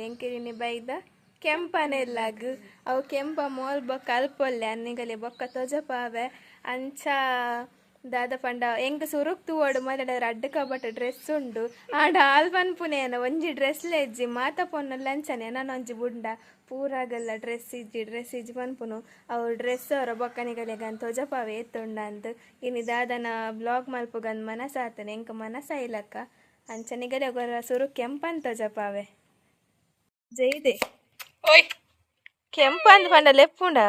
ಎಂಕಿರಿನಿ ಬೈದ ಕೆಂಪನೆಲ್ಲಾಗ ಅವು ಕೆಂಪ ಮೋಲ್ ಬೊಕ್ಕ ಅಲ್ಪೊಲ್ಲೆ ಅನ್ನಿಗಲೆ ಬೊಕ್ಕ ತೊಜಪಾವೆ ಅಂಚ ದಾದ ಪಂಡ ಎಂಕ ಸುರುಕ್ ತೂವಡು ಮಾತಾಡಿದ್ರೆ ಅಡ್ಡ ಕಬಟ್ಟ ಡ್ರೆಸ್ ಉಂಡು ಆಡ ಆಲ್ ಪನ್ಪುನೇನ ಒಂಜಿ ಡ್ರೆಸ್ ಲೆಜ್ಜಿ ಮಾತ ಪೊನ್ನ ಲಂಚನೆ ನಾನು ಒಂಜಿ ಬುಂಡ ಪೂರಾಗಲ್ಲ ಡ್ರೆಸ್ ಇಜ್ಜಿ ಪನ್ಪುನು ಅವು ಡ್ರೆಸ್ ಅವರ ಬೊಕ್ಕನಿಗಲೆಗಂತ ತೊಜಪಾವೆ ಎತ್ತುಂಡ ಅಂತ ಇನ್ನು ದಾದನ ಬ್ಲಾಗ್ ಮಲ್ಪುಗಂದು ಮನಸ್ಸಾತನೆ ಎಂಕ ಮನಸ್ಸ ಇಲ್ಲಕ್ಕ ಅಂಚನಿಗಲೆ ಗೊರ ಸುರು ಕೆಂಪನ್ ತೊಜಪಾವೆ ಜೈದೆ ಓಯ್ ಕೆಂಪಂದು ಪಂಡ ಲೆಪ್ಪುಂಡ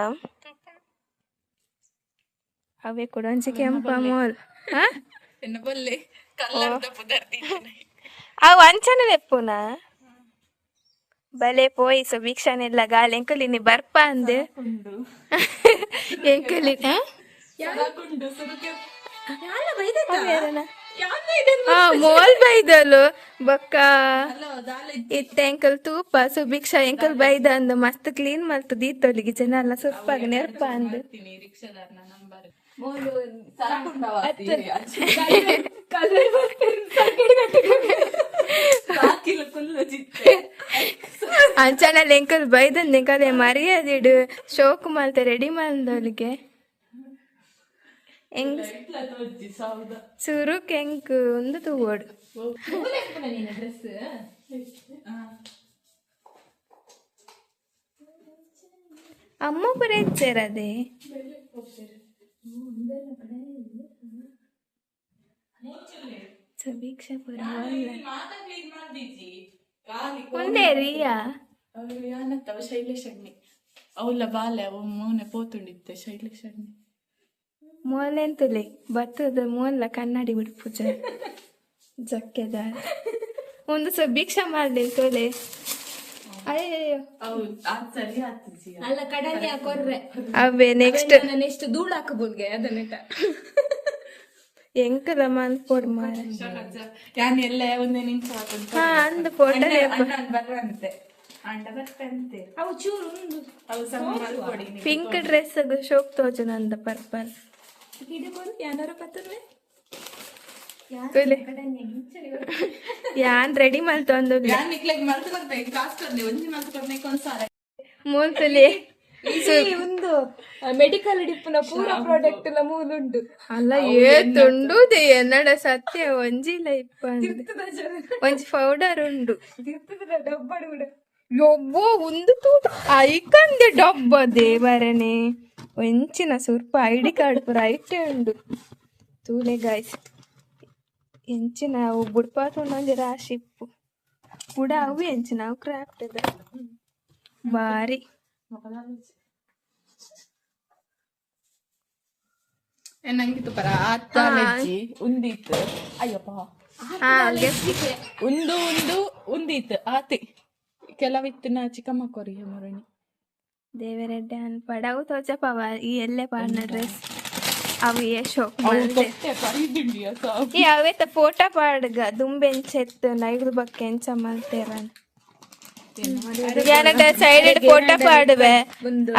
ಅವೇ ಕೂಡ ಒಂಚಿ ಕೆಂಪ ಮೋಲ್ ಅವು ಅಂಚನೆ ಲೆಪ್ಪುನ ಬಲೆ ಪೋಯಿ ಸೊ ಭಿಕ್ಷಾನೆಲ್ಲ ಗಾಲಿ ಎಂಕಲಿನಿ ಬರ್ಪ ಅಂದೆ ಎಂಕಲಿನ ಮೋಲ್ ಬೈದಲು ಬೊಕ್ಕ ಇತ್ತ ಎಂಕಲ್ ತೂಪ ಸುಭಿಕ್ಷಾ ಎಂಕಲ್ ಬೈದ ಅಂದ ಮಸ್ತ್ ಕ್ಲೀನ್ ಮಲ್ತು ದೀತೊಲಿಗೆ ಜನ ಎಲ್ಲ ಸುರ್ಪಾಗ ನೆರ್ಪ ಅಂದ ಅಂಚನಲ್ಲ ಎಂಕಲ್ ಬೈದಂದ ಎಂಕಲೆ ಮರ್ಯಾದಿಡು ಶೋಕು ಮಲ್ತೆ ರೆಡಿ ಮಾಡ್ದವಳಿಗೆ ಎಂಗ್ ಸುರುಕ್ ಎಂಕ್ ಒಂದು ತೂವೋಡು ಅಮ್ಮ ಪುರ ಇಚ್ಚೇರದೆ ಸಮೀಕ್ಷೆ ಪುರ ಒಂದೇ ರಿಯಾ ಶೈಲೇಶ್ ಅಣ್ಣಿ ಅವಳ ಬಾಲ್ಯ ಮೂನೆ ಪೋತುಂಡಿತ್ತೆ ಶೈಲೇಶ್ ಅಣ್ಣಿ ಮೋಲೆಂತುಲೆ ಬತ್ತದ ಮೋಲ್ಲ ಕನ್ನಡಿ ಬಿಡ್ಪುಜ ಜಕ್ಕೆದ ಒಂದು ಭಿಕ್ಷಾ ಮಾಡ್ಲಿ ತೊಲೆ ಅಯ್ಯೋ ಅಲ್ಲ ಕಡಲೆ ಹಾಕೊರ್ರೆ ಅವೇ ನೆಕ್ಸ್ಟ್ ನೆಕ್ಸ್ಟ್ ಧೂಳು ಹಾಕಬೋದ್ಗೆ ಅದನ್ನೆಟ ಎಂಕಲ ಮಲ್ಪೊಡು ಮಾರ ಯಾನ್ ಎಲ್ಲ ಒಂದೇ ನಿಮಿಷ ಅಂದ ಫೋಟೋ ಬರಂತೆ ಅಂಡ ಬರ್ತಂತೆ ಅವು ಚೂರು ಉಂಡು ಅವು ಸಮ ಪಿಂಕ್ ಡ್ರೆಸ್ ಶೋಕ್ ತೋಜನ ಅಂದ ಪರ್ಪಲ್ ಹಿಡಿಬೋದು ಯಾರು ಪತ್ತರ್ಲೆ ಯಾನ್ ರೆಡಿ ಮಲ್ತೊಂದು ಮೂಲ್ತಲಿ ಒಂದು ಮೆಡಿಕಲ್ ಡಿಪ್ಪುನ ಪೂರ ಪ್ರಾಡಕ್ಟ್ ಎಲ್ಲ ಮೂಲುಂಡು ಅಲ್ಲ ಏತುಂಡುದೆ ಎನ್ನಡ ಸತ್ಯ ಒಂಜಿಲ ಇಪ್ಪ ಒಂಜಿ ಪೌಡರ್ ಉಂಡು ಡಬ್ಬಡು ಕೂಡ ಯೊಬ್ಬೋ ಒಂದು ತೂಟ ಐಕಂದೆ ಡಬ್ಬ ದೇವರನೆ ಒಂಚಿನ ಸುರ್ಪ ಐಡಿ ಕಾರ್ಡ್ ಪುರ ಐಟೆ ಉಂಡು ತೂಲೆ ಗಾಯ್ಸ್ ಎಂಚಿನ ಅವು ಬುಡ್ಪಾತು ಒಂಜಿ ರಾಶಿಪ್ಪು ಕೂಡ ಅವು ಎಂಚಿನ ಅವು ಕ್ರಾಫ್ಟ್ ಬಾರಿ ನಂಗಿತ್ತು ಪರ ಆತ್ತಿ ಉಂದಿತ್ತು ಅಯ್ಯಪ್ಪ ಒಂದು ಉಂದಿತ್ತು ಆತಿ ಕೆಲವಿತ್ತು ನಾ ಚಿಕ್ಕಮ್ಮ ಕೊರಿಯ ಮರಣಿ ದೇವರೆಡ್ಡೆ ಅನ್ಪಡ ಅವು ತೋಚಪವ ಈ ಎಲ್ಲೆ ಪಾಡ್ನ ಡ್ರೆಸ್ ಅವು ಶೋಕ್ ಅವೇತ ಫೋಟೋ ಪಾಡ್ಗ ದುಂಬೆಂಚೆತ್ತು ನೈದು ಬಕ್ಕ ಎಂಚ ಮಲ್ತೇರನ್ ಯಾನದ ಸೈಡ್ ಫೋಟೋ ಪಾಡುವೆ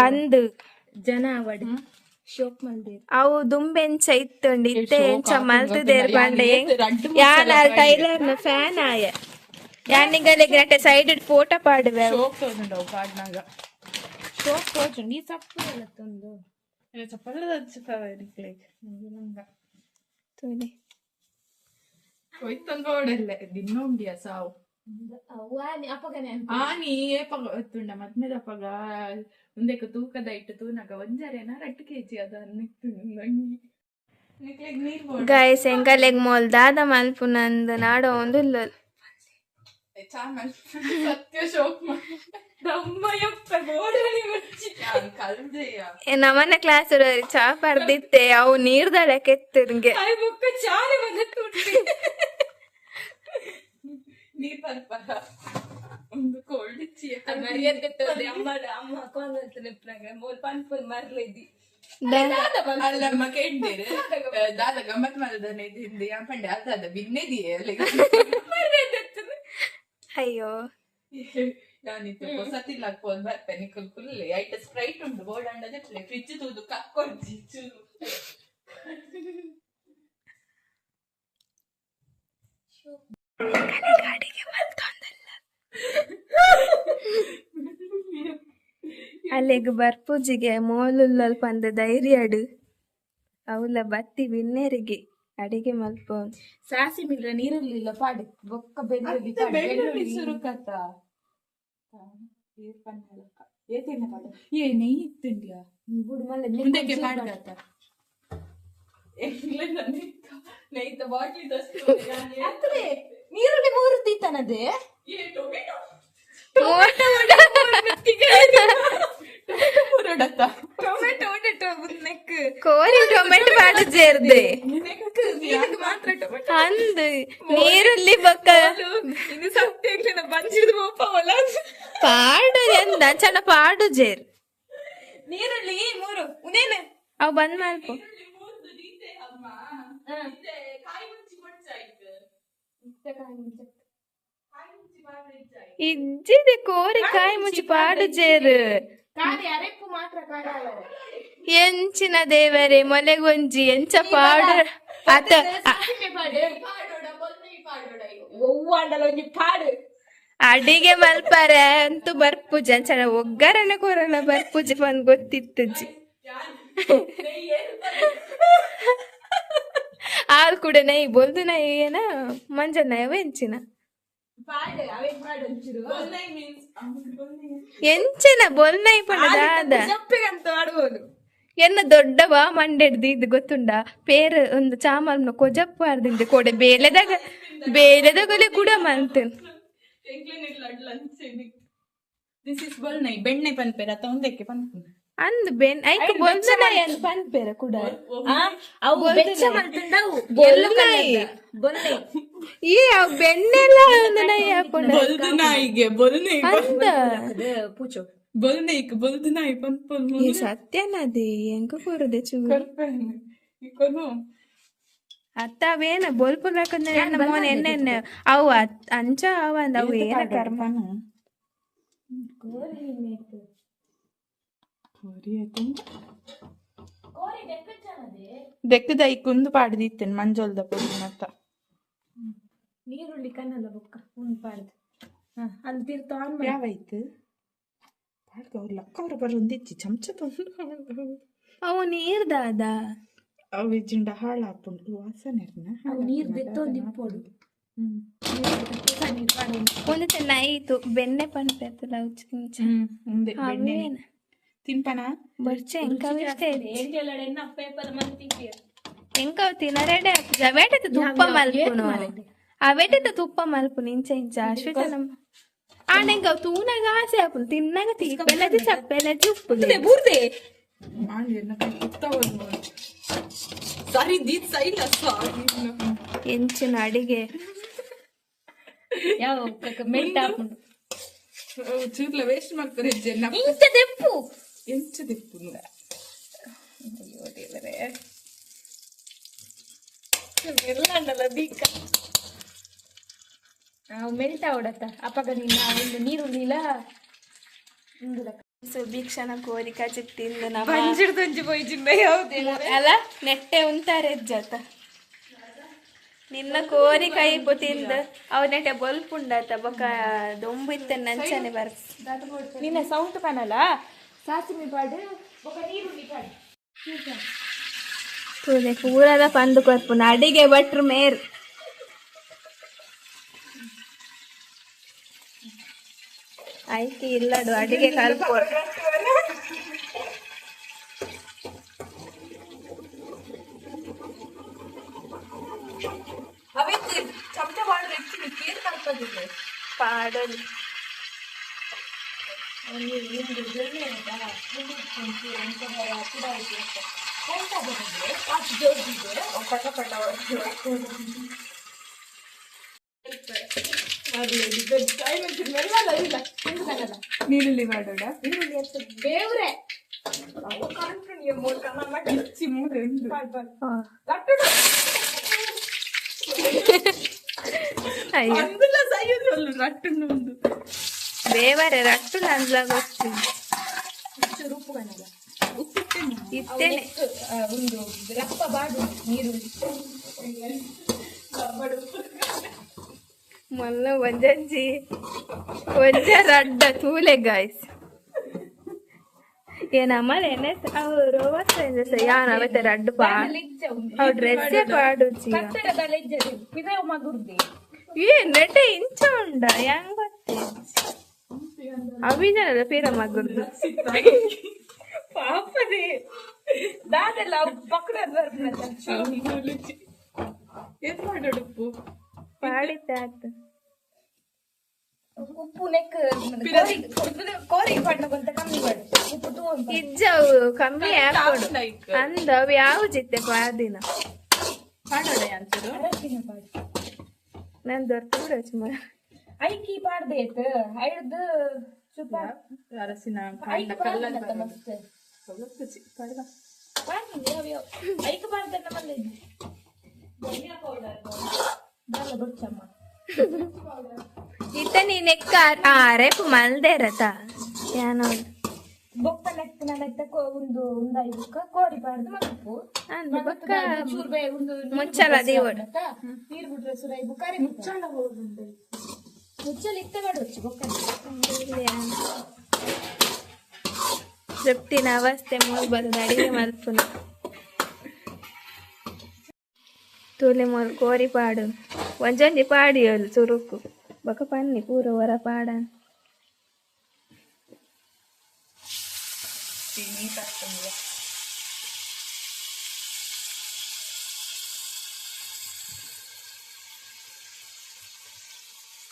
ಅಂದು ಜನ ಅವಡ್ ಶೋಕ್ ಮಲ್ದೇರ್ ಅವು ದುಂಬೆಂಚ ಇತ್ತುಂಡು ಇತ್ತೆ ಎಂಚ ಮಲ್ತದೇರ್ ಬಂಡೆ ಯಾನ ಟೈಲರ್ ನ ಫ್ಯಾನ್ ಆಯ ಯಾನಿಗಲೆ ಗ್ರಟೆ ಸೈಡ್ ಫೋಟೋ ಪಾಡುವೆ ಪಾಡ್ನಾಗ ಶೋಕ್ ತೋಚುಂಡು ಈ ಸಪ್ಪು ಎಲ್ಲ ತಂದು ದಿನೋಂಡಿಯ ಸಾವು ಆನಿ ಏಪಗ ಮದ್ಮೆದಪ್ಪಗ ಮುಂದೆಕ ತೂಕದ ಇಟ್ಟು ತೂನಗ ಒಂಜರೇನ 2 kg ಅದ ಗೈಸ್ ಎಂಗಲೆಗ್ ಮೊಲ್ ದಾದ ಮಲ್ಪುನಂದು ನಾಡೋ ಒಂದು ಸತ್ಯ ಶೋಕ್ ನಮ್ಮನ್ನ ಕ್ಲಾಸ್ ಚಾ ಪರ್ದಿತ್ತೆ ಅವು ನೀರ್ದಳ ಕೆತ್ತನ್ಗೆ ನೀರ್ ಬರ್ಬಾರ ಒಂದು ಕೋಲ್ಡ್ ಅಲ್ಲಮ್ಮ ಕೇಳ್ತೀರಿ ದಾದ ಗಮ್ಮತ್ ಮಾಡದನೆ ಪಂಡೆ ಅದ ಬಿನ್ನೆದಿಯೇ ಅಯ್ಯೋ ಯಾನಿತ್ತು ಹೊಸತಿಲ್ಲ ಹಾಕ್ಬೋದು ಬರ್ತೇನೆ ಕುಲ್ಲೆ ಐಟ ಸ್ಪ್ರೈಟ್ ಉಂಟು ಬೋರ್ಡ್ ಅಂಡದೆ ಫ್ರಿಜ್ ತೂದು ಕಕ್ಕೊಡ್ಜಿ ಚೂರು ಗಾಡಿಗೆ ಮಲ್ತೊಂದಲ್ಲ ಅಲ್ಲಿಗೆ ಬರ್ಪೂಜಿಗೆ ಮೋಲುಲ್ಲಲ್ ಪಂದ ಧೈರ್ಯ ಅಡು ಅವಳ ಬತ್ತಿ ವಿನ್ನೇರಿಗೆ ಅಡಿಗೆ ಮಲ್ಪ ಸಾಸಿ ಮಿಲ್ರ ನೀರುಳ್ಳಿಲ್ಲ ಪಾಡು ಬೊಕ್ಕ ಬೆಳ್ಳುಳ್ಳಿ ಪಾಡು, ಬೆಳ್ಳುಳ್ಳಿ ಬೆಳ್ಳುಳ್ಳಿ ಸುರುಕತ್ತ ಏತೇನ ಪಾಡ ಏ ನೆಯ್ಯಿ ಇತ್ತುಂಡ್ಯಾ ಬುಡು ಮಲ್ಲ ಮುಂದಕ್ಕೆ ಪಾಡ್ಗತ್ತ ನೆಯ್ತ ಬಾಟ್ಲಿ ದಸ್ತು ಅತ್ರೆ ನೀರುಳ್ಳಿ ಮೂರು ತೀತನದೆ ಟೊಮೆಟೊ ನೆಕ್ ಕೋರಿ ಟೊಮೆಟೊ ಪಾಡು ಜೇರ್ದೆ ಮಾತ್ರ ಟೊಮೆಟೊ ಅಂದ್ ನೀರುಳ್ಳಿ ಬೊಕ್ಕ ಇನ್ನು ಸತ್ಯ ಬಂಜಿಡ್ದು ಹೋಪವಲ್ಲ ಪಾಡು ಎಂದ ಚಂದ ಪಾಡು ಜೇರ್ ನೀರುಳ್ಳಿ ಮೂರು ಉನೇನು ಅವ್ ಬಂದ್ ಮಾಡ್ಕೊ ಇಜ್ಜಿದೆ ಕೋರಿ ಕಾಯಿ ಮುಚ್ಚಿ ಪಾಡು ಜೇರ್ ಕಾರಿ ಅರೆಪ್ಪು ಮಾತ್ರ ಕಾಡಾವರೆ ಎಂಚಿನ ದೇವರೇ ಮೊಲೆಗೊಂಜಿ ಎಂಚ ಪಾಡು ಆತ ಒವ್ವಾಂಡಲ ಒಂಜಿ ಪಾಡು ಅಡಿಗೆ ಮಲ್ಪಾರ ಅಂತೂ ಬರ್ಪೂಜಿ ಅಂಚನ ಒಗ್ಗರಣ ಕೊರಲ ಬರ್ಪೂಜಿ ಬಂದ್ ಗೊತ್ತಿತ್ತಜ್ಜಿ ಆಲ್ ಕೂಡ ನೈ ಬೊಲ್ದು ನೈ ಏನ ಮಂಜ ನಯವ ಎಂಚಿನ ಪಾಡು ಅವೇ ಪಾಡು ಒಂಚೂರು ಎಂಚಿನ ಬೊಲ್ನೈ ಪಂಡದ ಜಪ್ಪಿಗಂತ ಆಡುವುದು ಎನ್ನ ದೊಡ್ಡವ ಮಂಡೆಡ್ದು ಇದು ಗೊತ್ತುಂಡ ಪೇರು ಒಂದು ಚಾಮಲ್ನ ಕೊಜಪ್ಪಾರ್ದಿಂದ ಕೊಡೆ ಬೇಲೆದಾಗಲೇ ಕೂಡ ಮಂತೇನು ದಿಸ್ ಇಸ್ ಬೊಲ್ನೈ ಬೆಣ್ಣೆ ಪನ್ಪೇರ ತಗೊಂಡಕ್ಕೆ ಪನ್ಪು ಅಂದ್ ಬೆನ್ ಐಕ ಬೊಲ್ದನ ಎಂದ್ ಪನ್ಪೇರ ಕೂಡ ಅವು ಬೆಚ್ಚ ಮಂತುಂಡವು ಬೊಲ್ನೈ ಬೊಲ್ಲೆ ಈ ಅವ್ ಬೆಣ್ಣೆಲ್ಲ ಒಂದು ನೈ ಹಾಕೊಂಡ ಬೊಲ್ದು ನಾಯಿಗೆ ಬೊಲ್ನೈ ಅಂದ ಪೂಚೋ ಬೊಲ್ನೈಕ್ ಬೊಲ್ದು ನಾಯಿ ಪನ್ಪಲ್ ಈ ಸತ್ಯನದಿ ಹೆಂಗ ಕೂರದೆ ಚೂ ಇಕೊನು ಅತ್ತವೇನ ಬೋಲ್ಪುರ್ ಬೇಕಂದ್ರೆ ನನ್ನ ಮೋನ್ ಎಣ್ಣೆ ಅವು ಅಂಚ ಅವಂದ ಅವು ಏನ ಕರ್ಮನು ದೆಕ್ಕದ ಇಕ್ಕೊಂದು ಪಾಡ್ದಿತ್ತೇನೆ ಮಂಜೋಲ್ದ ಪೊಡಿ ಮತ್ತ ನೀರುಳ್ಳಿ ಕನ್ನಲ್ಲ ಬೊಕ್ಕ ಒಂದು ಪಾಡ್ದು ಅಲ್ಲಿ ತೀರ್ಥ ಆನ್ ಮಾಡಿ ಯಾವಾಯ್ತು ಪಾಡ್ಗ ಅವ್ರ ಲಕ್ಕ ಅವ್ರ ಬರೋಂದಿಚ್ಚಿ ಚಮಚ ತಂದು ಅವು ನೀರ್ದಾದ ಅವು ಜಿಂಡ ಹಾಳಾಪುಂಡು ವಾಸನೆ ಅವು ನೀರು ದೆತ್ತೊಂದು ಇಪ್ಪೋಡು ನೀರು ಪಾಡು ಒಂದು ನೈತು ಬೆಣ್ಣೆ ಪನ್ಪೆರ್ತಲ್ಲ ಮುಂದೆ ಬೆಣ್ಣೆ ತಿನ್ಪನ ಬರ್ಚೆ ಎಂಕವ್ ಇಷ್ಟ ಏಂಗೆಲ್ಲ ಪೇಪರ್ ಮಂತಿ ಎಂಕವ್ ತಿನ್ನರೆಡೆ ಅವೇಟದ ತುಪ್ಪ ಮಲ್ಪುನು ಅವೇಟದ ತುಪ್ಪ ಮಲ್ಪುನು ಇಂಚ ಇಂಚ ಅಶ್ವಿತ ನಮ್ಮ ಆನೆಂಕವ್ ತೂನಾಗ ಆಸೆ ಹಾಪುನು ತಿನ್ನಾಗ ತೀಪೆಲದಿ ಚಪ್ಪೆಲದಿ ಉಪ್ಪು ಬೂರ್ದೆ ಸರಿ ದೀತ್ ಸೈಲ ಎಂಚಿನ ಅಡಿಗೆ ಯಾವ ಮೆಲ್ಟ್ ಹಾಕೊಂಡು ಚೂರ್ಲ ವೇಸ್ಟ್ ಮಾಡ್ತಾರೆ ಜನ ಇಂಚ ದೆಪ್ಪು ಎಂಚ ದಿಪ್ಪು ಎಲ್ಲ ಉಂಡಲ್ಲ ದೀಕ ನಾವು ಮೆಲ್ಟ್ ಆವಡತ್ತ ಅಪ್ಪಗ ನೀನು ಒಂದು ನೀರುಳ್ಳಿಲ ಸುಭೀಕ್ಷಣ ಕೋರಿ ಕಚಿಕ್ ತಿಂದು ನಮ್ಮ ಬಂಜಿಡ್ದೊಂಜಿ ಬೊಯ್ಜಿಂದ ಯಾವ್ದೇ ಅಲ್ಲ ನೆಟ್ಟೆ ಉಂತಾರೆ ಜತ ನಿನ್ನ ಕೋರಿ ಕೈ ತಿಂದು ಅವ್ ನೆಟ್ಟೆ ಬೊಲ್ಪುಂಡತ ಬೊಕ ದೊಂಬಿತ್ತ ನಂಚನೆ ಬರ್ ನಿನ್ನ ಸೌಂಡ್ ಕಾಣಲ್ಲ ಸಾಸಿಮೆ ಪಾಡು ಬೊಕ ನೀರುಳ್ಳಿ ಪಾಡು ತೂದೆ ಪೂರದ ಪಂದು ಕೊರ್ಪುನ ಅಡಿಗೆ ಭಟ್ರು ಮೇರ್ ಐಕಿ ಇಲ್ಲಡು ಅಡಿಗೆ ಕಲ್ಪೋ ಅವತ್ತು ಚಮಚ ಪಾಡು ಹೆಚ್ಚಿಗೆ ಕೇರ್ ಕಲ್ಪದಿದೆ ಪಾಡಲಿ ನೀರುಳ್ಳಿ ಮಾಡೋಡ ಬೇವ್ರೆ ಅಯ್ಯೋ అందులో సయ్యదోళ్ళు రట్టును ఉంది ದೇವರೇ ರಟ್ಟು ನಂದ್ಲ ಗೊತ್ತು ಉಪ್ಪು ಕಣಲ್ಲ ಉಪ್ಪು ಇತ್ತೇನೆ ಒಂದು ರಪ್ಪ ಬಾಡು ನೀರುಳ್ಳಿ ಮಲ್ಲ ಒಂಜಂಜಿ ಒಂಜ ರಡ್ಡ ತೂಲೆ ಗಾಯ್ಸ್ ಏನಮ್ಮಲೆ ಎಣ್ಣೆ ಅವರು ಯಾನ ಅವತ್ತೆ ರಡ್ಡು ಪಾ ಅವ್ ಡ್ರೆಸ್ಸೇ ಪಾಡುಚಿ ಏ ನೆಟ್ಟೆ ಇಂಚ ಉಂಡ ಹೆಂಗ್ ಗೊತ್ತೇ ಅಭಿಜನದ ಪೀರ ಮಗುರ್ದು ಪಾಪದೇ ದಾದೆಲ್ಲ ಪಕ್ಕಡ ಏನ್ ಮಾಡೋಡು ಉಪ್ಪು ಪಾಡಿತ್ತೆ ಆಯ್ತು ಉಪ್ಪು ನೆಕ್ ಕೋರಿಗೆ ಪಡ್ನಕೊಂತ ಕಮ್ಮಿ ಮಾಡಿ ಉಪ್ಪು ತಗೊಂಡು ಇಜ್ಜವು ಕಮ್ಮಿ ಹಾಕೊಡು ಲೈಕ್ ಅಂದ ಅವು ಯಾವ ಜಿತ್ತೆ ಪಾದಿನ ಮಾಡೋಣ ಅಂಚರು ಅರಸಿನ ಪಾಡಿ ನಾನು ದೊರ್ತು ಬಿಡೋಚು ಐಕಿ ಪಾಡ್ದೇತ್ ಐಡ್ದು ಸುತ್ತ ಅರಸಿನ ಐಕ್ ಪಾಡ್ದತ್ತ ಮಸ್ತ್ ಕಳ್ಳ ಪಾಡ್ನಿ ಯಾವ ಐಕ್ ಪಾಡ್ದತ್ತ ಮಲ್ಲ ಧನಿಯಾ ಪೌಡರ್ ಬಾಲ ಗೊತ್ತಮ್ಮ ಇತ್ತ ನೀನೆಕ್ಕ ರೇಪು ಮಲ್ದೇರತ ಏನೋ ಬೊಕ್ಕ ನೆಕ್ಕಿನ ನೆಕ್ಕ ಒಂದು ಉಂದಾಯಿ ಬುಕ್ಕ ಕೋಡಿ ಪಾಡ್ದು ಮಲ್ಪು ಅಂದ ಬೊಕ್ಕ ಚೂರ್ ಬೇ ಒಂದು ಮುಚ್ಚಲ ದೀವಡು ನೀರು ಬಿಟ್ರೆ ಸುರಾಯಿ ಬುಕ್ಕಾರಿ ಮುಚ್ಚಳ ಹೋಗುಂಡು ಮುಚ್ಚಲ ಇತ್ತೆ ಮಾಡೊಚ್ಚು ಬೊಕ್ಕ ತೃಪ್ತಿನ ಅವಸ್ಥೆ ಮೂಲ್ ಅಡಿಗೆ ಮಲ್ಪುನ ತೂಲೆ ಮೂಲ್ ಕೋರಿ ಪಾಡು ಒಂಜೊಂಜಿ ಪಾಡಿಯೋಲು ಸುರುಕು ಬೊಕ ಪನ್ನಿ ಪೂರ ಹೊರ ಪಾಡನ್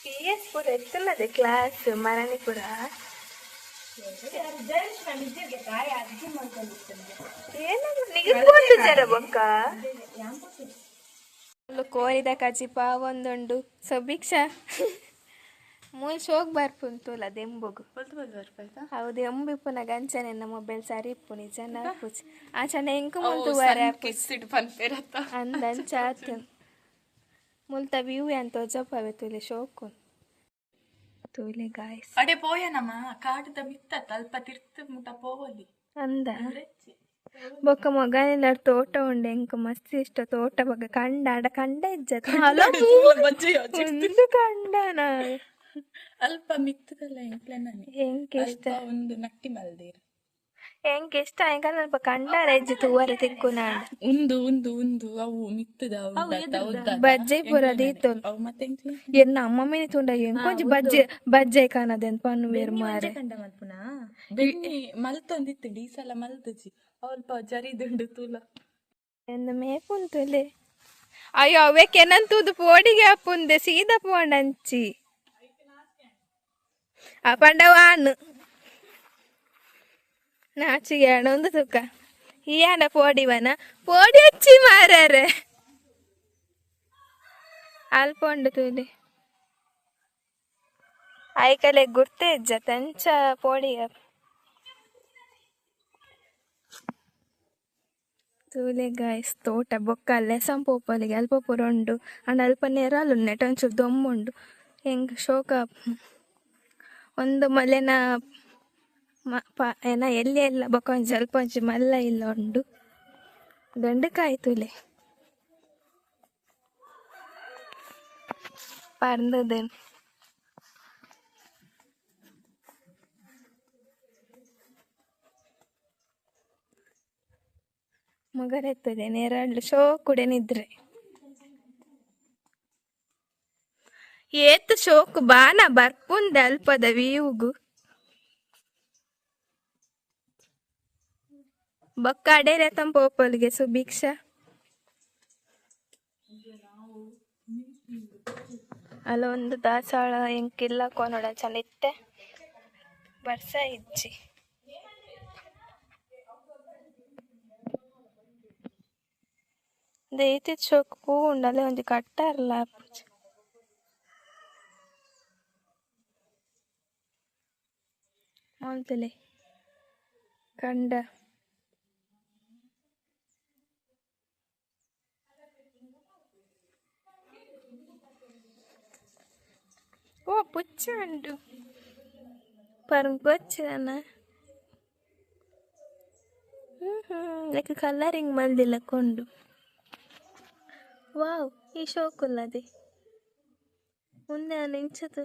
PS ಪೂರ ಎತ್ತಲ್ಲದೆ ಕ್ಲಾಸ್ ಮರಣಿಪುರ ಜರ ಬೊಕ್ಕ ಕೋರಿದ ಕಜಿ ಪಾವೊಂದುಂಡು ಸುಭಿಕ್ಷಾ ಮೂಲ್ ಶೋಕ್ ಬರ್ಪುಂತುಲ ದೆಂಬುಗು ಹೌದು ಎಂಬಿಪ್ಪುನ ಗಂಚನೆನ್ನ ಮೊಬೈಲ್ ಸರಿ ಇಪ್ಪು ನಿಜ ನರ್ಪುಚ್ ಆಚನೆ ಎಂಕು ಮುಂತು ವರೆ ಅಂದಂಚಾತ್ ಮುಲ್ತ ವ್ಯೂ ಅಂತ ಜಪ್ಪವೆ ತುಲೆ ಶೋಕು ತುಲೆ ಗಾಯ್ಸ್ ಅಡೆ ಪೋಯನಮ್ಮ ಕಾಟದ ಮಿತ್ತ ಅಲ್ಪ ತಿರ್ತು ಮುಟ ಪೋವಲಿ ಅಂದ ಬೊಕ್ಕ ಮೊಗನೆಲ್ಲ ತೋಟ ಉಂಡೆ ಎಂಕ ಮಸ್ತ್ ಇಷ್ಟ ತೋಟ ಬಗ್ಗೆ ಕಂಡ ಆಡ ಕಂಡ ಇಜ್ಜತ್ ಒಂದು ಕಂಡನ ಅಲ್ಪ ಮಿತ್ತದಲ್ಲ ಎಂಕ್ಲೆನನಿ ಎಂಕ್ ಇಷ್ಟ ಒಂದು ನಟ್ಟಿ ಮಲ್ದೇರು ಎಂಕ್ ಇಷ್ಟ ಎಂಕಲ್ ಅಲ್ಪ ಕಂಡಾರ ಇಜ್ಜ ತೂವರೆ ತಿಕ್ಕು ನಾಡ ಒಂದು ಅವು ಮಿತ್ತದ ಬಜ್ಜೆ ಪೂರ ದೀತೊಲ್ ಅವು ಮತ್ತೆ ಎಂಕ್ಲೆ ಎನ್ನ ಅಮ್ಮ ಮೇನಿ ತುಂಡ ಎಂಕೊಂಜಿ ಬಜ್ಜೆ ಕಾಣದೆನ್ ಪನ್ನು ಬೇರು ಮಾರೆ ಬೆಣ್ಣಿ ಮಲ್ತೊಂದಿತ್ತು ಈ ಸಲ ಮಲ್ತಜಿ ಅಲ್ಪ ಜರಿದುಂಡು ತೂಲ ಎಂದ ಮೇಪುಂತುಲೆ ಅಯ್ಯೋ ಅವೇ ಕೆನಂತೂದು ಪೋಡಿಗೆ ಅಪ್ಪುಂದೆ ಸೀದಾ ಪೋಂಡಂಚಿ ಆ ಪಂಡವಾನು ನಾಚಿಗೆ ಒಂದು ತುಕ್ಕ ಈ ಆಡ ಪೋಡಿವನ ಪೋಡಿ ಹಚ್ಚಿ ಮಾರ್ಯಾರೆ ಅಲ್ಪೊಂಡು ತೂಲಿ ಐಕಲೆ ಗುರ್ತೆ ಇಜ್ಜ ತಂಚ ಪೋಡಿಯ ತೂಲೆ ಗಾಯ್ಸ್ ತೋಟ ಬೊಕ್ಕ ಅಲ್ಲೇ ಸಂಪೋಪಲಿಗೆ ಅಲ್ಪ ಪುರ ಉಂಡು ಅಂಡ್ ಅಲ್ಪ ನೆರಳು ನೆಟ ಒಂಚೂರು ದೊಮ್ಮುಂಡು ಹೆಂಗ್ ಶೋಕ ಒಂದು ಮಲೆನ ಏನ ಎಲ್ಲಿ ಎಲ್ಲ ಬೊಕ್ಕ ಒಂಜಿ ಸ್ವಲ್ಪ ಒಂಚು ಮಲ್ಲ ಇಲ್ಲ ಉಂಡು ಗಂಡಕಾಯಿ ತುಲೆ ಪರ್ದದೇನು ಮಗರೆತ್ತದೆ ನೆರಳು ಶೋ ಕೂಡ ನಿದ್ರೆ ಏತ್ ಶೋಕು ಬಾನ ಬರ್ಪುಂದೆ ಅಲ್ಪದ ವ್ಯೂಗು ಬೊಕ್ಕ ಅಡೇರೆ ತಂಪೋಪಲ್ಗೆ ಸುಭಿಕ್ಷಾ ಅಲ್ಲ ಒಂದು ದಾಸಾಳ ಎಂಕಿಲ್ಲ ಕೊನೋಡ ಚಲಿತ್ತೆ ಬರ್ಸ ಇಜ್ಜಿ ದೇತಿ ಶೋಕ್ ಪೂ ಉಂಡಲೆ ಒಂಜಿ ಕಟ್ಟಾರಲ್ಲ ಮೊಲ್ತಲೆ ಕಂಡ ಓ ಪುಚ್ಚ ಉಂಟು ಪರ್ಗೊಚ್ಚನ ಲೈಕ್ ಕಲರಿಂಗ್ ಮಲ್ದಿಲ್ಲ ಕೊಂಡು ವಾವ್ ಈ ಶೋಕುಲ್ಲದೆ ಮುಂದೆ ನಿಂಚದು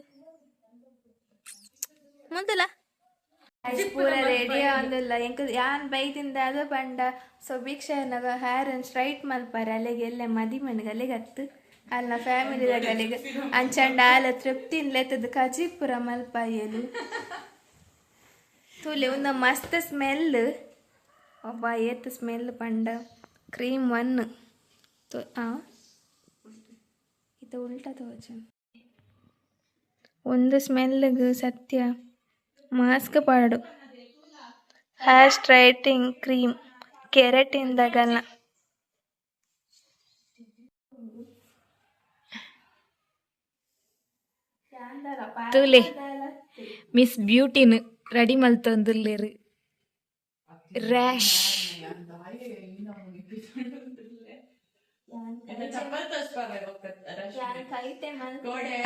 ಮುಂದಲ್ಲ ಪೂರ ರೆಡಿ ಆಂದಿಲ್ಲ ಎಂಕ ಯಾನ್ ಬೈದಿಂದ ಅದು ಬಂಡ ಸುಭಿಕ್ಷನಗ ಹೇರ್ ಸ್ಟ್ರೈಟ್ ಮಲ್ಪಾರೆ ಅಲ್ಲಿಗೆ ಎಲ್ಲೆ ಮದಿ ಮನೆಗೆ ಅಲ್ಲಿಗೆ ಹತ್ತು ಅಲ್ಲ ಫ್ಯಾಮಿಲಿದಾಗ ಅಲ್ಲಿಗೆ ಅಂಚಂಡ ಆಲ ತೃಪ್ತಿನ್ ಲೆತ್ತದ ಕಜಿಪುರ ಮಲ್ಪಾಯಲು ತುಲೆ ಒಂದು ಮಸ್ತ್ ಸ್ಮೆಲ್ ಒಬ್ಬ ಏತ್ ಸ್ಮೆಲ್ ಪಂಡ ಕ್ರೀಮ್ ಒನ್ ಇದು ಉಲ್ಟಾ ತೋಚು ಒಂದು ಸ್ಮೆಲ್ಗೆ ಸತ್ಯ ಮಾಸ್ಕ್ ಪಾಡು ಹೇರ್ ಸ್ಟ್ರೈಟಿಂಗ್ ಕ್ರೀಮ್ ಕೆರೆಟಿಂದಾಗಲ್ಲ ತೂಲೆ ಮಿಸ್ ಬ್ಯೂಟಿನ್ ರೆಡಿ ಮಲ್ತೊಂದುಲ್ಲೆರ್ ರ್ಯಾಶ್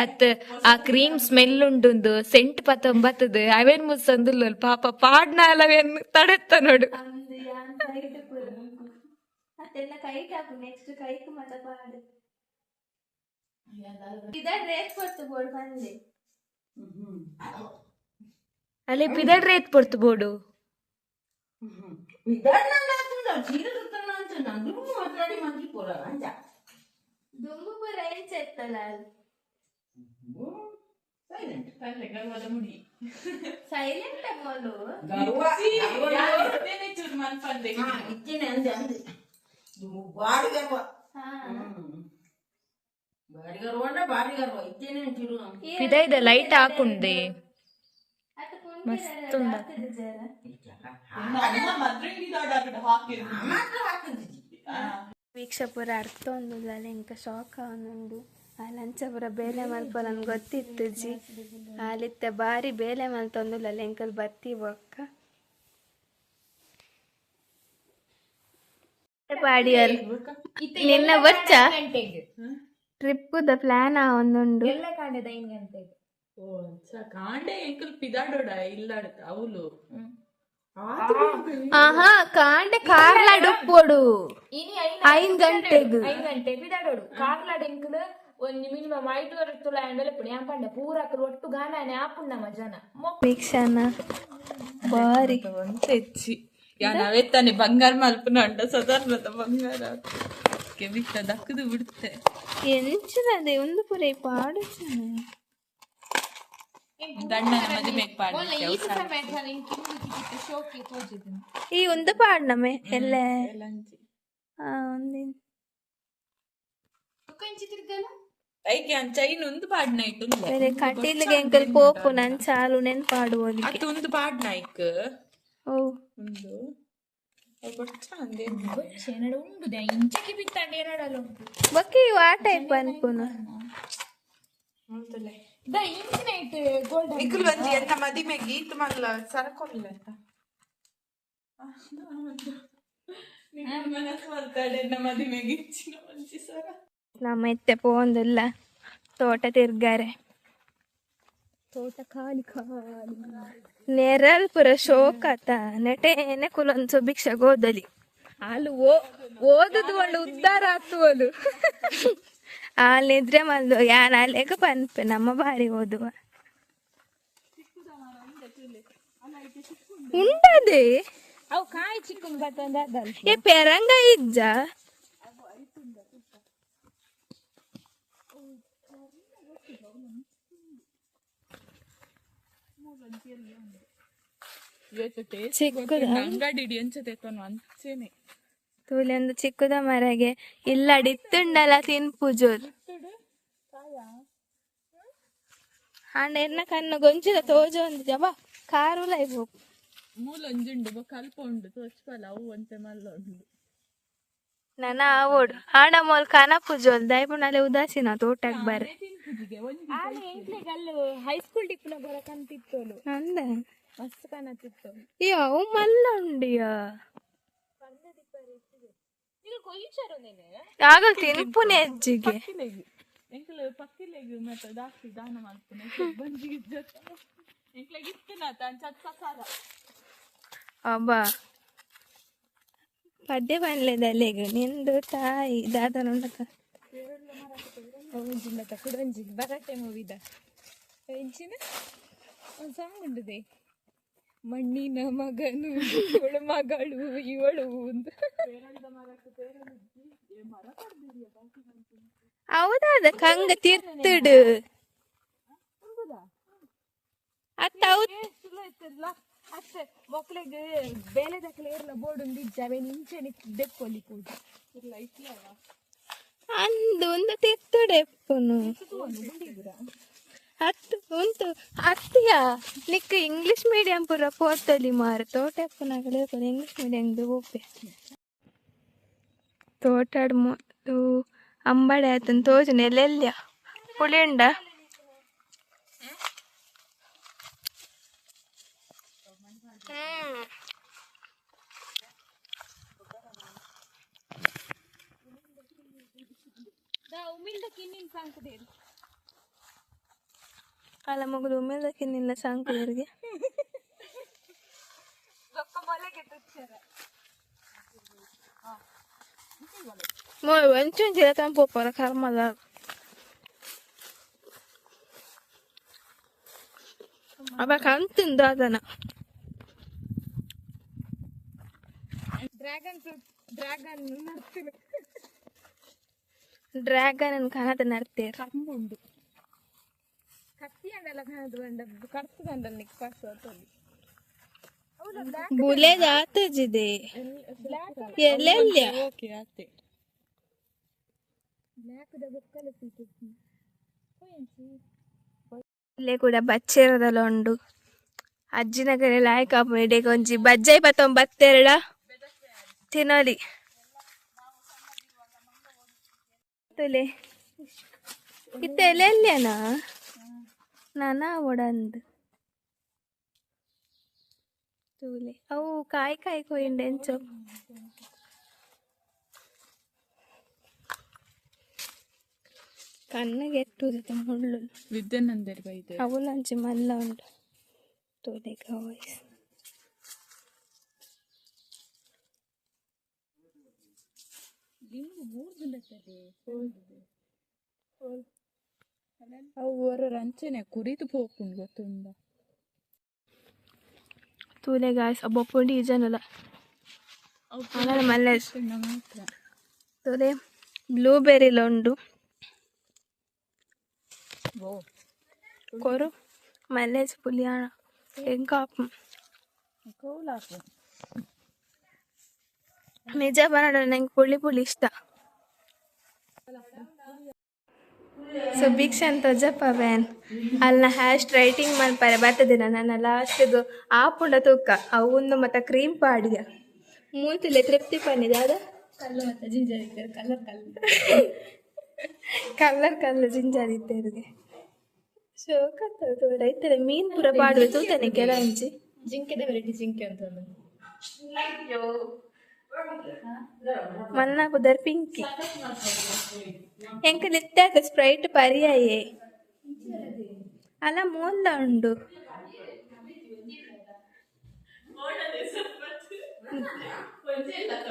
ಅತ್ ಆ ಕ್ರೀಮ್ ಸ್ಮೆಲ್ ಉಂಡುಂದು ಸೆಂಟ್ ಬತ್ತದ ಅವೇನ್ ಮುಸ್ಸಂದುಲ್ಲ ಪಾಪ ಪಾಡ್ನ ಅಲವೇನ್ ತಡೆತ್ತ ನೋಡು ಅಲ್ಲೇ ಪಿದಡ್ ರೇತ್ ಪೊರ್ತು ಬೋಡು ಪಿದೈದ ಲೈಟ್ ಹಾಕುಂದೆ ಮಸ್ತ್ ಉಂಡ ವೀಕ್ಷಪುರ ಅರ್ಥ ಒಂದಿಲ್ಲ ಎಂಕ ಶಾಕ್ ಅವನುಂಡು ಆ ಲಂಚ ಪೂರ ಬೇಲೆ ಮಲ್ಪ ನನ್ಗೆ ಗೊತ್ತಿತ್ತು ಜಿ ಅಲ್ಲಿತ್ತ ಬಾರಿ ಬೇಲೆ ಮಲ್ತೊಂದಿಲ್ಲ ಎಂಕಲ್ ಬತ್ತಿ ಬೊಕ್ಕ ಪಾಡಿಯಲ್ ನಿನ್ನ ಬಚ್ಚ ಟ್ರಿಪ್ಪುದ ಪ್ಲಾನ್ ಒಂದುಂಡು ಕಾಂಡೆ ಎಂಕಲ್ ಪಿದಾಡೋಡ ಇಲ್ಲಾಡ ಅವಳು ಆಹಾ ಕಾಂಡೆ ಕಾರ್ಲಾಡ್ ಉಪ್ಪೋಡು 5 ಗಂಟೆಗೆ ಬಿದಾಡೋಡು ಕಾರ್ಲಾಡ್ ಎಂಕುಲು ಒಂದು ಮಿನಿಮಮ್ 5 ತುಳ ಬೆಲೆಪುಡಿ ಯಾಕಂಡೆ ಪೂರಕರು ಒಟ್ಟು ಗಾನಾನೆ ಆಪುಂಡಮ್ಮ ಜನ ವೀಕ್ಷಣ ಬಾರಿ ಹೆಚ್ಚಿ ನಾವೆತ್ತಾನೆ ಬಂಗಾರ ಮಲ್ಪನ ಅಂಡ ಸಾಧಾರಣದ ಬಂಗಾರ ಬಿಟ್ಟ ದಕ್ಕದು ಬಿಡುತ್ತೆ ಎಂಚದೆ ಒಂದು ಪುರೈ ಪಾಡು ಗಂಡನ ಮದುವೆ ಪಾಡು ಈ ಒಂದು ಪಾಡ್ನಮೆ ಎಲ್ಲ ಒಂದಿನ ಐಕೆ ಚೈನ್ ಒಂದು ಪಾಡ್ನ ಇಟ್ಟು ಬೇರೆ ಕಟೀಲ್ಗೆ ಎಂಕಲ್ ಪೋಪು ನನ್ ಚಾಲು ನೆನ್ ಪಾಡುವುದು ಅದು ಒಂದು ಪಾಡ್ನ ಐಕ್ ಓ ಒಂದು ಬಕ್ಕಿ ಆ ಟೈಪ್ ಅನ್ಪುನು ಎಂತ ಮದಿಮೆ ಗೀತ್ ಮಲ್ಲ ಸರಕೊಲ್ಲ ಅಂತ ಮನಸ್ಸು ಮಾಡ್ತಾಳೆ ಮದಿಮೆಗೆ ಇಚ್ಚಿನ ಮಂಚಿ ಸರ ನಮ್ಮ ಎತ್ತೆ ಪೋಂದಿಲ್ಲ ತೋಟ ತಿರ್ಗಾರೆ ತೋಟ ಖಾಲಿ ಖಾಲಿ ನೆರಲ್ ಪುರ ಶೋಕತ ನೆಟೇನೆ ಕುಲೊಂದು ಭಿಕ್ಷ ಗೋದಲಿ ಅಲ್ಲಿ ಓದುದು ಒಳ್ಳೆ ಉದ್ಧಾರ ಆಗ್ತುವಲು ಅಲ್ಲಿ ನಿದ್ರೆ ಮಲ್ದು ಯಾನ್ ಅಲ್ಲೇಗ ಪನ್ಪೆ ನಮ್ಮ ಬಾರಿ ಓದುವ ಉಂಟದೆ ಅವು ಕಾಯಿ ಚಿಕ್ಕನ್ ಬರ್ತಂದ ಏ ಪೆರಂಗ ಇಜ್ಜ ಅಂಗಡಿ ಅನ್ಸತೆ ಅಂಚೆನೆ ತೂಲೆಂದು ಚಿಕ್ಕದ ಮರಗೆ ಇಲ್ಲಡಿತ್ತುಂಡಲ ತಿನ್ಪುಜೋರ್ ಅಂಡ ಎನ್ನ ಕಣ್ಣು ಗೊಂಚಿದ ತೋಜ ಒಂದು ಜಬ ಕಾರು ಲೈಫ್ ಮೂಲ ಒಂಜುಂಡು ಕಲ್ಪ ಉಂಡು ತೋಚ್ಪಲ ಅವು ಅಂತೆ ಮಲ್ಲ ಉಂಡು ನನ್ನ ಆವೋಡು ಆಂಡ ಮೋಲ್ ಕನ ಪುಜೋಲ್ ದಯಪುಣಲೆ ಉದಾಸೀನ ತೋಟಕ್ ಬರ್ರೆ ಹೈಸ್ಕೂಲ್ ಟಿಪ್ಪುನ ಬರಕಂತಿತ್ತೋಲು ಅಂದ ಮಸ್ತ್ ಕಾಣತಿತ್ತು ಅವು ಮಲ್ಲ ಉಂಡಿಯ ಆಗಲ್ ತಿನ್ಪುನೆ ಅಜ್ಜಿಗೆ ಎಂಕಲ್ ಪಕ್ಕಿಲೆಗ್ ಮತ್ತೆ ದಾಸಿ ದಾನ ಮಾಡ್ತಾನೆ ಬಂಜಿಗೆ ಎಂಕ್ಲೆಗ್ ಇತ್ತನ ತಂಚತ್ ಸಸಾರ ಅಬ್ಬಾ ಪದ್ಯ ಬನ್ಲೆದಲ್ಲೆಗ್ ನಿಂದು ತಾಯಿ ದಾದನುಂಡಕ ಒಂಜಿಲ್ಲ ತಕೊಂಡು ಒಂಜಿ ಬರಟೆ ಮೂವಿದ ಎಂಚಿನ ಒಂದು ಸಾಂಗ್ ಉಂಟದೆ ಮಣ್ಣಿನ ಮಗನು ಇವಳು ಮಗಳು ಇವಳು ಅಂತ. ಹೌದಾದ ಕಂಗ ತಿರ್ತುಡು ಅತ್ತ ಅಷ್ಟೇ ಮಕ್ಳಿಗೆ ಬೇಲೆ ದಕ್ಕಲೆ ಇರಲ್ಲ ಬೋರ್ಡ್ ಒಂದು ಇಜ್ಜಾವೆ ನಿಂಚೆ ದೆಪ್ಪೊಲಿ ಕೂಡ ಇಲ್ಲ ಇಟ್ಲವ ಅಂದು ಒಂದು ತಿರ್ತುಡೆಪ್ಪುನು ಹತ್ತು ಉಂಟು ಹತ್ತಿಯ ನಿಕ್ಕ ಇಂಗ್ಲಿಷ್ ಮೀಡಿಯಂ ಪೂರ ಪೋರ್ತಲಿ ಮಾರು ತೋಟಪ್ಪನಾಗಲೇ ಇಂಗ್ಲಿಷ್ ಮೀಡಿಯಂದು ಹೋಗ್ಬೆ ತೋಟಾಡ್ ಅಂಬಡೆ ಆತನ ತೋಜು ನೆಲೆಲ್ಯ ಪುಳಿಂಡ ಅಲ್ಲ ಮಗಳು ಉಮೇದಕ್ಕಿನ್ನಿಲ್ಲ ಸಾಂಕುದರಿಗೆ ಒಂಚೂರು ತಂಪೊಪ್ಪರ ಕರ್ಮದ ಅವ ಕಂತಿಂದ ಅದನ ಡ್ರ್ಯಾಗನ್ ಕನದ ನಡ್ತೇರ ಕಂಬುಂಡು ಕತ್ತಿ ಅಂಡೆಲ್ಲ ಕಾಣದು ಬಂಡ ಕರ್ತು ಕಂಡಲ್ ನಿಕ್ ಪಾಸ್ ಹೊತ್ತಲ್ಲಿ ಬುಲೆದ ಆತಜಿದೆ ಎಲ್ಲೆಲ್ಯ ಓಕೆ ಆತೆ ಬ್ಲ್ಯಾಕ್ದ ಬೊಕ್ಕಲ ಸಿಕ್ಕಿತ್ತು ಇಲ್ಲೇ ಕೂಡ ಬಚ್ಚೇರದಲ್ಲ ಉಂಡು ಅಜ್ಜಿನ ಕಡೆ ಲಾಯ್ಕ ಇಡೀಗ ಒಂಜಿ ಬಜ್ಜಾಯಿ ಬತ್ತೊಂಬತ್ತೆರಡ ತಿನ್ನೋಲಿ ತುಲೆ ಇತ್ತ ಎಲ್ಲೆಲ್ಯನ ನಾನಾ ಒಡಂದು ತೂಲೆ ಅವು ಕಾಯಿ ಕಾಯಿ ಕೊಯ್ಯಂಡೆ ಎಂಚೋ ಕಣ್ಣಿಗೆ ಎಟ್ಟುದ ಮುಳ್ಳು ವಿದ್ಯಾನಂದರ್ ಬೈದು ಅವಲಂಚಿ ಮಲ್ಲ ಉಂಟು ತೋಲೆಗ ವಾಯ್ಸ್ ಅವು ಹೊರ ಅಂಚನೆ ಕುರಿತು ಹೋಗ್ಕೊಂಡು ಗೊತ್ತುಂಡ ತೂಲೆ ಗಾಯ್ಸ್ ಒಬ್ಬೊಪ್ಪುಂಡು ಈ ಜನಲ ಆಮೇಲೆ ಮಲ್ಲೆ ತೋಲೆ ಬ್ಲೂಬೆರಿಲ ಉಂಡು ಕೊರು ಮಲ್ಲೇಜ್ ಪುಲಿಯಾಣ ಎಂಕಾಪು ನಿಜ ಬರೋಣ ನಂಗೆ ಪುಳಿ ಇಷ್ಟ ಸೊ ಭಿಕ್ಷನ್ ತೊಜಪ್ಪ ಬ್ಯಾನ್ ಅಲ್ಲ ಹ್ಯಾಶ್ ರೈಟಿಂಗ್ ಮನ್ಪಾರೆ ಬರ್ತದಿನ ನನ್ನ ಲಾಸ್ಟ್ದು ಆಪುಂಡ ತೂಕ ಅವು ಮತ್ತೆ ಕ್ರೀಮ್ ಪಾಡಿಯ ಮೂತಿಲೆ ತೃಪ್ತಿ ಪಂಡಿದೆ ಅದ ಕಲ್ಲು ಮತ್ತೆ ಜಿಂಜರ್ ಇದ್ದಾರೆ ಕಲ್ಲರ್ ಜಿಂಜರ್ ಇದ್ದೇರಿಗೆ ಶೋಕ ರೈತರೆ ಮೀನ್ ಪೂರ ಪಾಡುವೆ ತೂತಾನೆ ಕೆಲ ಹಂಚಿ ಜಿಂಕೆದ ವೆರೈಟಿ ಜಿಂಕೆ ಅಂತ ಮನ್ನ ಕುದರ್ ಪಿಂಕಿ ಎಂಕ ನಿತ್ಯಾಕ ಸ್ಪ್ರೈಟ್ ಪರ್ಯಾಯೇ ಅಲ್ಲ ಮೂಲ ಉಂಡು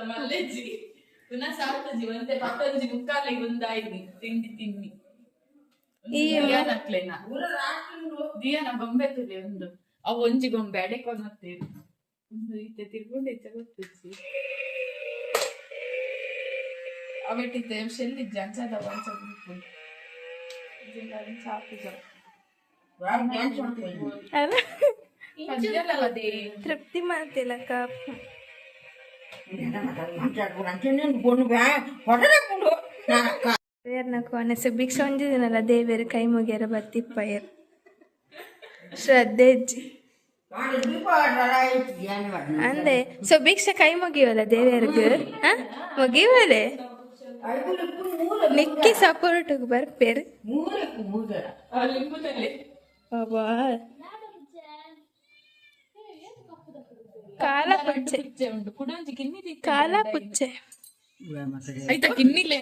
ಮಲ್ಲೆಜ್ಜಿ ಪುನಃ ಸಾಕಜಿ ಒಂದೇ ಪತ್ತೊಂಜಿ ಮುಕ್ಕಾಲಿಗೆ ಒಂದಾಯ್ನಿ ತಿಂಡಿ ತಿನ್ನಿ ದಿಯಾನ ಗೊಂಬೆ ತುಲೆ ಒಂದು ಅವು ಒಂಜಿ ಗೊಂಬೆ ಅಡೆಕೊಂಡು ಹೋಗ್ತೇವೆ ಒಂದು ಈತೆ ತಿರ್ಕೊಂಡು ಈಚೆ ಗೊತ್ತಿಚ್ಚಿ ಅವಟ್ಟಿದ್ದೆ ಶೆಲ್ಲಿಜ್ಜ ಅಂಚದ ಒಂಚ ತೃಪ್ತಿ ಮಾಡ್ತಿಲ್ಲ ಕಾಪು ಕೊನೆಸು ಭಿಕ್ಷ ಒಂದಿನಲ್ಲ ದೇವೇರು ಕೈ ಮುಗಿಯರ ಬತ್ತಿಪ್ಪಯ್ಯರು ಶ್ರದ್ಧೆ ಇಜ್ಜಿ ಅಂದೆ ಸೊ ಭಿಕ್ಷ ಕೈ ಮುಗಿಯವಲ್ಲ ದೇವೇರ್ಗು ಮುಗಿವಲೆ ನಿಕ್ಕಿ ಸಪೋರ್ಟ್ಗೆ ಬರ್ಪೇರು ಬಾಬಾ ಕಾಲ ಪುಚ್ಚೆ ಉಂಟು ಕುಡೊಂಜಿ ಕಿನ್ನಿ ಕಾಲ ಪುಚ್ಚೆ ಆಯ್ತಾ ಕಿನ್ನಿಲೆ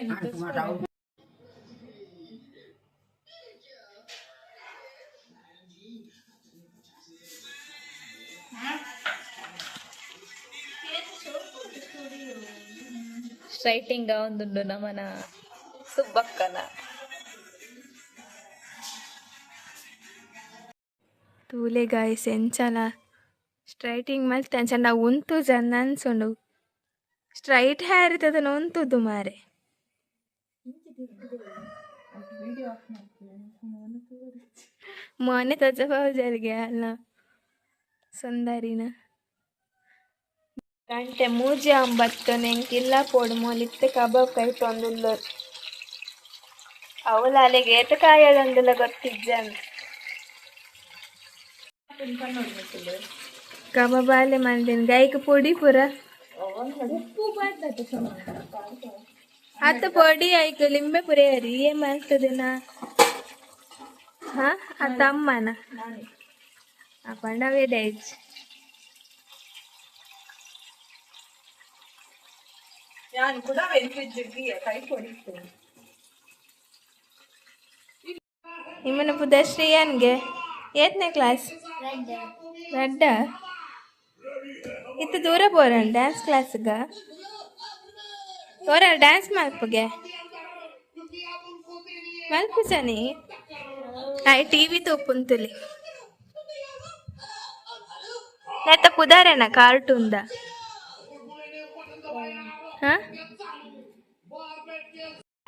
ರೈಟಿಂಗ್ ಒಂದುಂಡು ನಮ್ಮನ ಸುಬ್ಬಕ್ಕನ ತೂಲೆ ಗಾಯ್ಸ್ ಎಂಚಲ ಸ್ಟ್ರೈಟಿಂಗ್ ಮಲ್ತೆ ಅಂಚ ನಾವು ಉಂತು ಜನ ಅನ್ಸೊಂಡು ಸ್ಟ್ರೈಟ್ ಹೇರ್ ಇತ್ತದನ್ನ ಉಂತುದು ಮಾರೆ ಮೊನ್ನೆ ತಜ ಪೌಜಲ್ಗೆ ಅಲ್ಲ ಸುಂದರಿನ ಗಂಟೆ ಮೂಜಿ ಅಂಬತ್ತು ನೆಂಕಿಲ್ಲ ಪೋಡು ಮೊಲಿತ್ತೆ ಕಬಾಬ್ ಕೈ ತೊಂದುಲ್ಲ ಅವಳ ಅಲೆಗೆ ಏತ ಕಾಯದಂದೆಲ್ಲ ಗೊತ್ತಿಜ್ಜಂತ ಕಬಾಬ್ ಅಲೆ ಮಂದಿನ ಗೈಕ್ ಪುಡಿ ಪುರ ಅತ್ತ ಪೊಡಿ ಆಯ್ತು ಲಿಂಬೆ ಪುರಿ ಹರಿ ಏನ್ ಮಾಡ್ತದೇನಾ ಹಾ ಅತ್ತ ಅಮ್ಮನ ಅಪ್ಪಂಡವೇ ಡೈಜ್ ഞാൻ കൂടെ വെന്തിട്ട് കൈ പൊടിക്കും ನಿಮ್ಮನ ಪುದಶ್ರೀ ಏನ್ಗೆ ಏತನೇ ಕ್ಲಾಸ್ ರೆಡ್ಡ ಇತ್ತು ದೂರ ಬೋರನ್ ಡ್ಯಾನ್ಸ್ ಕ್ಲಾಸ್ಗ ತೋರ ಡ್ಯಾನ್ಸ್ ಮಲ್ಪಗೆ ಮಲ್ಪು ಸನಿ ಆಯ್ ಟಿವಿ ತೋಪುಂತಲಿ ನೆತ್ತ ಪುದಾರೇನ ಕಾರ್ಟೂನ್ದ ಹಾ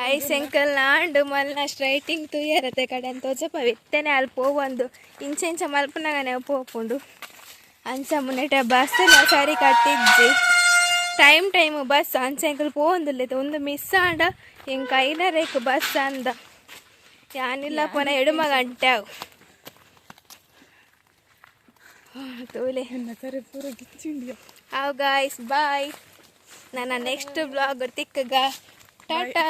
ಐ ಸೆಂಕಲ್ ನಾಂಡು ಮಲ್ಲ ಸ್ಟ್ರೈಟಿಂಗ್ ತುಯ್ಯರತೆ ಕಡೆ ಅಂತ ತೋಚಪ್ಪ ವಿತ್ತನೆ ಅಲ್ಲಿ ಪೋವೊಂದು ಇಂಚ ಮಲ್ಪನಾಗನೆ ಪೋಪುಂಡು ಅಂಚ ಮುನ್ನೆಟ ಬಸ್ ಸರಿ ಕಟ್ಟಿಜ್ಜಿ ಟೈಮ್ ಬಸ್ ಅಂಚೆಂಕಲ್ ಪೋಂದಿಲ್ಲ ಒಂದು ಮಿಸ್ ಆಂಡ ಹೆಂಗೆ ಕೈನ ರೇಕು ಬಸ್ ಅಂದ ಯಾನಿಲ್ಲ ಪೋನ ಎಡುಮ ಗಂಟೆ ಅವು ತೋಲೆ ಅವು ಗಾಯ್ಸ್ ಬಾಯ್ ನನ್ನ ನೆಕ್ಸ್ಟ್ ಬ್ಲಾಗ್ ತಿಕ್ಕಗ ಟಾಟಾ